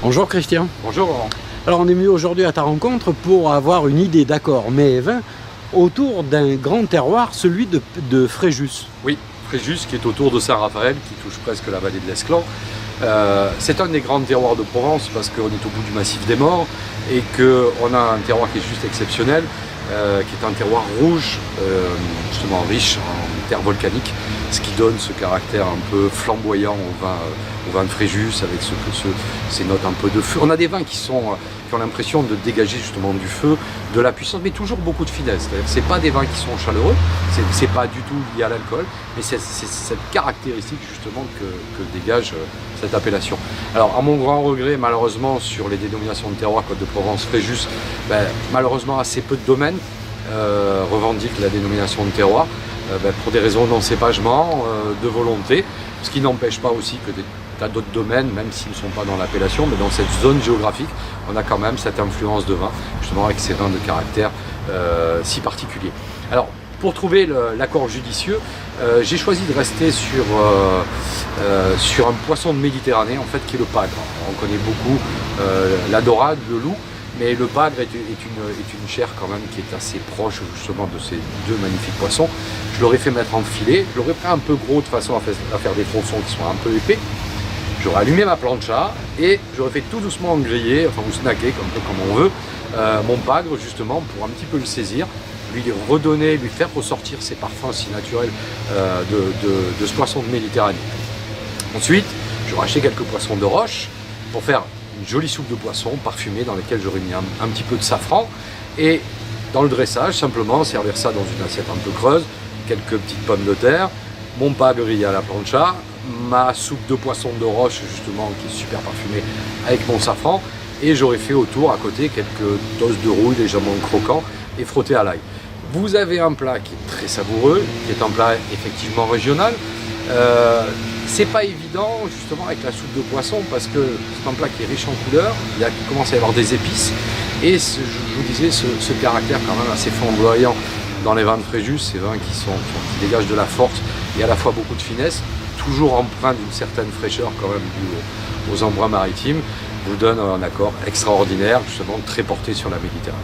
Bonjour Christian. Bonjour Laurent. Alors on est venu aujourd'hui à ta rencontre pour avoir une idée d'accord mets et vins autour d'un grand terroir, celui de Fréjus. Oui, Fréjus qui est autour de Saint-Raphaël, qui touche presque la vallée de l'Esclans. C'est un des grands terroirs de Provence parce qu'on est au bout du massif des Morts et qu'on a un terroir qui est juste exceptionnel, qui est un terroir rouge, justement riche en terre volcanique, ce qui donne ce caractère un peu flamboyant au vin de Fréjus avec ces notes un peu de feu. On a des vins qui ont l'impression de dégager justement du feu, de la puissance, mais toujours beaucoup de finesse. C'est pas des vins qui sont chaleureux, c'est pas du tout lié à l'alcool, mais c'est cette caractéristique justement que dégage cette appellation. Alors à mon grand regret, malheureusement sur les dénominations de terroir Côte de Provence, Fréjus, malheureusement assez peu de domaines revendiquent la dénomination de terroir pour des raisons d'encépagement, de volonté, ce qui n'empêche pas aussi que tas d'autres domaines, même s'ils ne sont pas dans l'appellation, mais dans cette zone géographique, on a quand même cette influence de vin, justement avec ces vins de caractère si particulier. Alors, pour trouver l'accord judicieux, j'ai choisi de rester sur un poisson de Méditerranée, en fait, qui est le pagre. On connaît beaucoup la dorade, le loup, mais le pagre est une chair quand même qui est assez proche justement de ces deux magnifiques poissons. Je l'aurais fait mettre en filet, je l'aurais pris un peu gros de façon à faire des tronçons qui sont un peu épais. J'aurais allumé ma plancha et j'aurais fait tout doucement griller, enfin ou snacker un peu comme on veut, mon pagre justement pour un petit peu le saisir, lui faire ressortir ses parfums si naturels de ce poisson de Méditerranée. Ensuite, j'aurais acheté quelques poissons de roche pour faire une jolie soupe de poisson parfumée dans laquelle j'aurais mis un petit peu de safran et dans le dressage, simplement servir ça dans une assiette un peu creuse, quelques petites pommes de terre, mon pagre grillé à la plancha, ma soupe de poisson de roche justement qui est super parfumée avec mon safran et j'aurais fait autour à côté quelques doses de rouille légèrement croquant et frotté à l'ail. Vous avez un plat qui est très savoureux, qui est un plat effectivement régional. C'est pas évident justement avec la soupe de poisson parce que c'est un plat qui est riche en couleurs, il commence à y avoir des épices et je vous disais ce caractère quand même assez flamboyant dans les vins de Fréjus, ces vins qui dégagent de la force et à la fois beaucoup de finesse, toujours empreint d'une certaine fraîcheur quand même due aux embruns maritimes, vous donne un accord extraordinaire, justement très porté sur la Méditerranée.